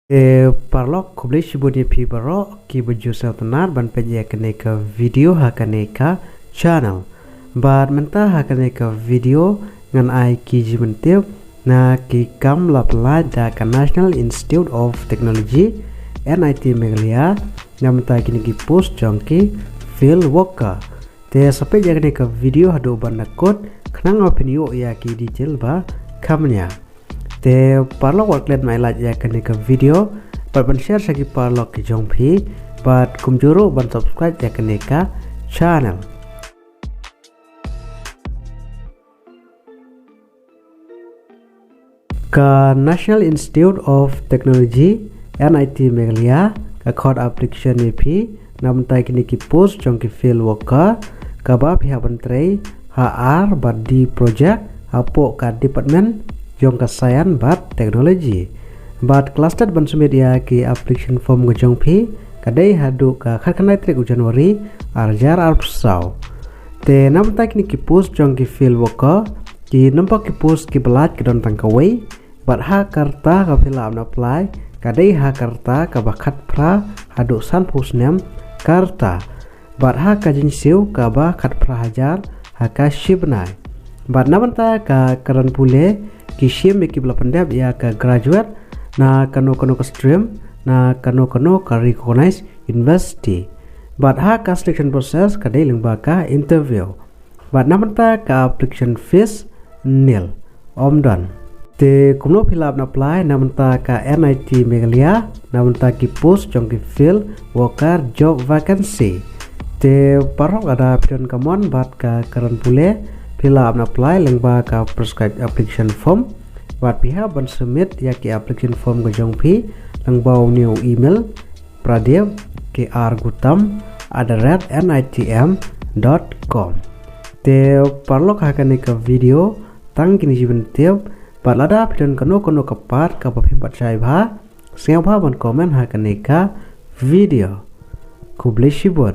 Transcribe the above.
Parlok kublish budi pi baro ki baju seltenar ban peja kaneka video hakaneka channel bar menta hakaneka video ngan ai ki jimentip na ki kam lapla da ka National Institute of Technology NIT Meghalaya namta kini ki post jongki field worker te sampai jakaneka video hado ban nakot khnang opinio ya ki detail ba kamnya te parlok worklet mai la ya kaneka video ban share sagi parlok ki jongpi bat kumjuro ban subscribe ya kaneka channel ka National Institute of Technology NIT Meghalaya ka code application ep namtai kini ki post jongki field worker ka ba pihak menteri HR bat di project apo ka department jong kesayan bat teknologi bat cluster ban sumedia ki application form gojong pi kadai hadu ka kharkanai trek Januari arjar arpsau te nam tak ni ki post jong ki field worker ki nampak ki post ki belat ki don tangkawai bat ha karta ka filam na apply kadai ha karta ka bakat pra hadu san pusnem karta bat ha ka jinsiu ka ba khat pra hajar ha ka shibnai bat namanta ka karan pule ki shim ki bla pandap ya ka graduate na kano ka stream na kano ka recognize university but ha ka selection process ka dai lengba ka interview but namanta ka application fees nil omdan te kumno fill up na apply namanta ka NIT Meghalaya namanta ki post jong ki fill worker job vacancy te parok ada pion kamon bat ka karan pule fill up na apply lengba ka prescribed application form bat pihak ban submit ya ki application form go jongpi lengbau new email pradev kr@nitm.com te parlok hakane ka video tang kini jiben tiap bat lada pidon kano kapat ka papi bat chai bha sengau ban komen hakane ka video kubleshibon